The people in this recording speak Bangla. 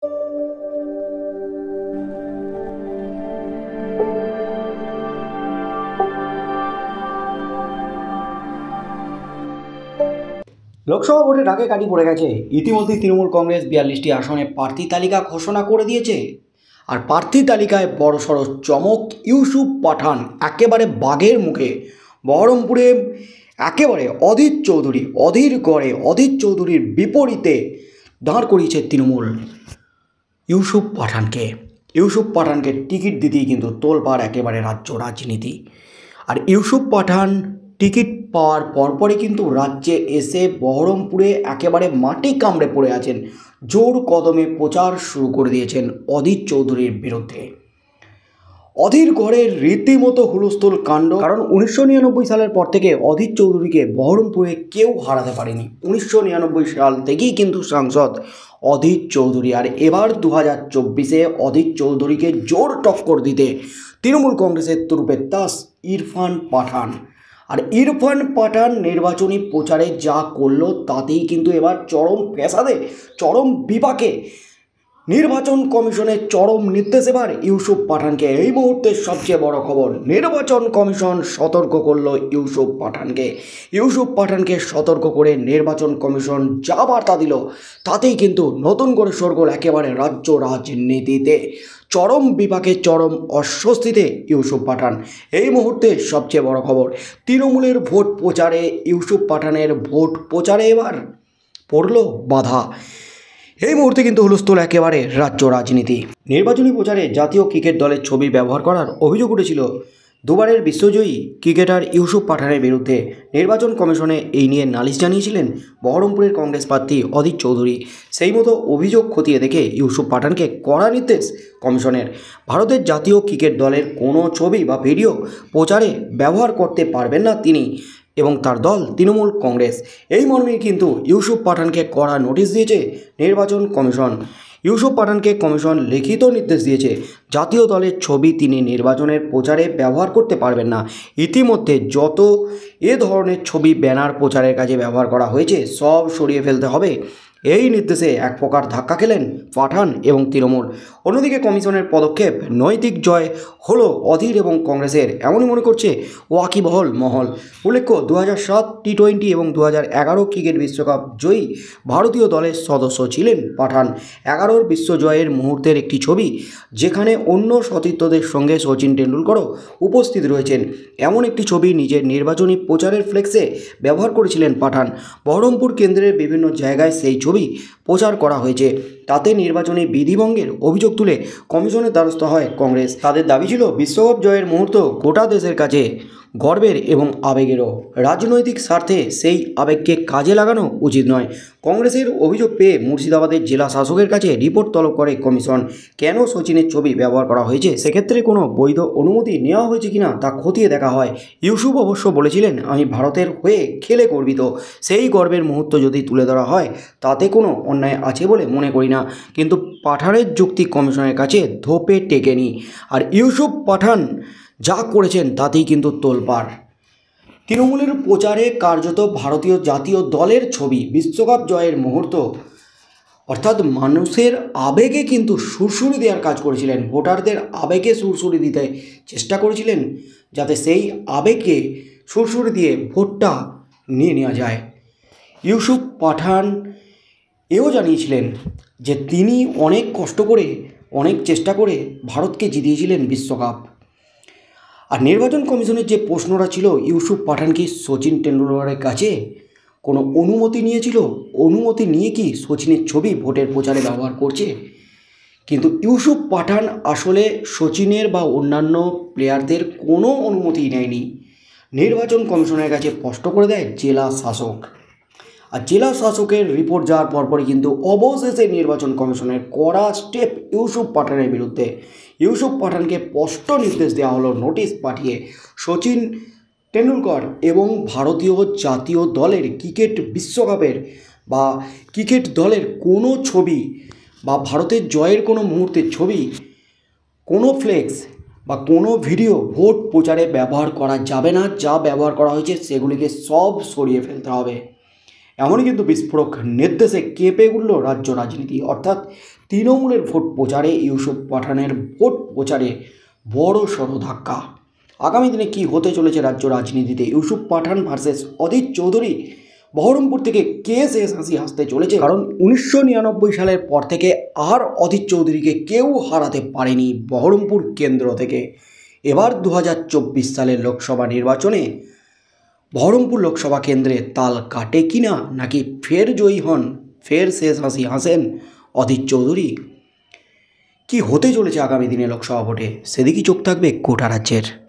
লোকসভা ভোটে ঢাকে কাটি পড়ে গেছে। ইতিমধ্যেই তৃণমূল কংগ্রেস 42টি আসনে প্রার্থী তালিকা ঘোষণা করে দিয়েছে। আর প্রার্থী তালিকায় বড়সড় চমক, ইউসুফ পাঠান একেবারে বাঘের মুখে। বহরমপুরে একেবারে অধীর গড়ে অধীর চৌধুরীর বিপরীতে দাঁড় করিয়েছে তৃণমূল ইউসুফ পাঠানকে টিকিট দিতেই কিন্তু তোলপাড় একেবারে রাজ্য রাজনীতি। আর ইউসুফ পাঠান টিকিট পাওয়ার পরপরই কিন্তু রাজ্যে এসে বহরমপুরে একেবারে মাটি কামড়ে পড়ে আছেন। জোর কদমে প্রচার শুরু করে দিয়েছেন অধীর চৌধুরীর বিরুদ্ধে। অধীর গড়ের রীতিমতো হুলস্থুল কাণ্ড। কারণ 1999 সালের পর থেকে অধীর চৌধুরীকে বহরমপুরে কেউ হারাতে পারেনি। 1999 সাল থেকেই কিন্তু সাংসদ অধীর চৌধুরী। আর এবার 2024-এ অধীর চৌধুরীকে জোর টক্কর দিতে তৃণমূল কংগ্রেসের তুরুপের তাস ইরফান পাঠান। আর ইরফান পাঠান নির্বাচনী প্রচারে যা করলো তাতেই কিন্তু এবার চরম ফ্যাসাদে, চরম বিপাকে নির্বাচন কমিশনের চরম নির্দেশ এবার ইউসুফ পাঠানকে। এই মুহূর্তের সবচেয়ে বড় খবর, নির্বাচন কমিশন সতর্ক করলো ইউসুফ পাঠানকে সতর্ক করে নির্বাচন কমিশন যা বার্তা দিল তাতেই কিন্তু নতুন করে শোরগোল একেবারে রাজ্য রাজনীতিতে। চরম বিপাকে, চরম অস্বস্তিতে ইউসুফ পাঠান। এই মুহূর্তে সবচেয়ে বড় খবর, তৃণমূলের ভোট প্রচারে ইউসুফ পাঠানের ভোট প্রচারে এবার পড়ল বাধা। এই মুহূর্তে কিন্তু হুলস্থুল একেবারে রাজ্য রাজনীতি। নির্বাচনী প্রচারে জাতীয় ক্রিকেট দলের ছবি ব্যবহার করার অভিযোগ উঠেছিল দুবারের বিশ্বজয়ী ক্রিকেটার ইউসুফ পাঠানের বিরুদ্ধে। নির্বাচন কমিশনে এই নিয়ে নালিশ জানিয়েছিলেন বহরমপুরের কংগ্রেস প্রার্থী অধীর চৌধুরী। সেই মতো অভিযোগ খতিয়ে দেখে ইউসুফ পাঠানকে কড়া নির্দেশ কমিশনের। ভারতের জাতীয় ক্রিকেট দলের কোনো ছবি বা ভিডিও প্রচারে ব্যবহার করতে পারবেন না তিনি এবং তার দল তৃণমূল কংগ্রেস। এই মর্মেই কিন্তু ইউসুফ পাঠানকে কড়া নোটিশ দিয়েছে নির্বাচন কমিশন। ইউসুফ পাঠানকে কমিশন লিখিত নির্দেশ দিয়েছে, জাতীয় দলের ছবি তিনি নির্বাচনের প্রচারে ব্যবহার করতে পারবেন না। ইতিমধ্যে যত এ ধরনের ছবি ব্যানার প্রচারের কাজে ব্যবহার করা হয়েছে সব সরিয়ে ফেলতে হবে। এই নির্দেশে এক প্রকার ধাক্কা খেলেন পাঠান এবং তৃণমূল। অন্যদিকে কমিশনের পদক্ষেপ নৈতিক জয় হলো অধীর এবং কংগ্রেসের, এমনই মনে করছে ওয়াকিবহল মহল। উল্লেখ্য, 2007 টি20 এবং 2011 ক্রিকেট বিশ্বকাপ জয়ী ভারতীয় দলের সদস্য ছিলেন পাঠান। 11 বিশ্ব জয়ের মুহূর্তের একটি ছবি, যেখানে অন্য সতীর্থদের সঙ্গে সচিন টেন্ডুলকরও উপস্থিত রয়েছেন, এমন একটি ছবি নিজের নির্বাচনী প্রচারের ফ্লেক্সে ব্যবহার করেছিলেন পাঠান। বহরমপুর কেন্দ্রের বিভিন্ন জায়গায় সেই ছবি প্রচার করা হয়েছে। তাতে নির্বাচনী বিধিভঙ্গের অভিযোগ তুলে কমিশনের দ্বারস্থ হয় কংগ্রেস। তাদের দাবি ছিল বিশ্বকাপ জয়ের মুহূর্ত গোটা দেশের কাছে গর্বের এবং আবেগেরও। রাজনৈতিক স্বার্থে সেই আবেগকে কাজে লাগানো উচিত নয়। কংগ্রেসের অভিযোগ পেয়ে মুর্শিদাবাদের জেলা শাসকের কাছে রিপোর্ট তলব করে কমিশন। কেন সচিনের ছবি ব্যবহার করা হয়েছে, সেক্ষেত্রে কোনো বৈধ অনুমতি নেওয়া হয়েছে কিনা তা খতিয়ে দেখা হয়। ইউসুফ অবশ্য বলেছিলেন, আমি ভারতের হয়ে খেলে গর্বিত। সেই গর্বের মুহূর্ত যদি তুলে ধরা হয় তাতে কোনো অন্যায় আছে বলে মনে করি না। কিন্তু পাঠানের যুক্তি কমিশনের কাছে ধোপে টেকেনি। আর ইউসুফ পাঠান যা করেছেন তাতেই কিন্তু তোলপাড়। তৃণমূলের প্রচারে কার্যত ভারতীয় জাতীয় দলের ছবি, বিশ্বকাপ জয়ের মুহূর্ত, অর্থাৎ মানুষের আবেগে কিন্তু সুরসুরি দেওয়ার কাজ করেছিলেন। ভোটারদের আবেগে সুরসুরি দিতে চেষ্টা করেছিলেন, যাতে সেই আবেগে সুরসুরি দিয়ে ভোটটা নিয়ে নেওয়া যায়। ইউসুফ পাঠান এও জানিয়েছিলেন যে তিনি অনেক কষ্ট করে, অনেক চেষ্টা করে ভারতকে জিতিয়েছিলেন বিশ্বকাপ। আর নির্বাচন কমিশনের যে প্রশ্নটা ছিল, ইউসুফ পাঠান কি সচিন টেন্ডুলকরের কাছে কোনো অনুমতি নিয়েছিল, অনুমতি নিয়ে কি সচিনের ছবি ভোটের প্রচারে ব্যবহার করছে? কিন্তু ইউসুফ পাঠান আসলে সচিনের বা অন্যান্য প্লেয়ারদের কোনো অনুমতি নেয়নি। নির্বাচন কমিশনের কাছে স্পষ্ট করে দেয় জেলা শাসক। আর জেলা শাসকের রিপোর্ট যাওয়ার পরপরই কিন্তু অবশেষে নির্বাচন কমিশনের কড়া স্টেপ ইউসুফ পাঠানের বিরুদ্ধে। ইউসুফ পাঠানকে স্পষ্ট নির্দেশ দেওয়া হলো নোটিশ পাঠিয়ে, সচিন টেন্ডুলকর এবং ভারতীয় জাতীয় দলের ক্রিকেট বিশ্বকাপের বা ক্রিকেট দলের কোনো ছবি বা ভারতের জয়ের কোনো মুহূর্তের ছবি, কোনো ফ্লেক্স বা কোনো ভিডিও ভোট প্রচারে ব্যবহার করা যাবে না। যা ব্যবহার করা হয়েছে সেগুলিকে সব সরিয়ে ফেলতে হবে। এমনই কিন্তু বিস্ফোরক নির্দেশে কেঁপে উঠল রাজ্য রাজনীতি। অর্থাৎ তৃণমূলের ভোট প্রচারে ইউসুফ পাঠানের ভোট প্রচারে বড় সড় ধাক্কা। আগামী দিনে কি হতে চলেছে রাজ্য রাজনীতিতে? ইউসুফ পাঠান ভার্সেস অধীর চৌধুরী। বহরমপুর থেকে কে শেষ হাসি হাসতে চলেছে? কারণ 1999 সালের পর থেকে আর অধীর চৌধুরীকে কেউ হারাতে পারেনি বহরমপুর কেন্দ্র থেকে। এবার 2024 সালের লোকসভা নির্বাচনে বহরমপুর লোকসভা কেন্দ্রে তাল কাটে কিনা, নাকি ফের জয়ী হন, ফের শেষ হাসি হাসেন অধীর চৌধুরী? কি হতে চলেছে আগামী দিনে লোকসভা ভোটে, সেদিকেই চোখ থাকবে গোটা রাজ্যের।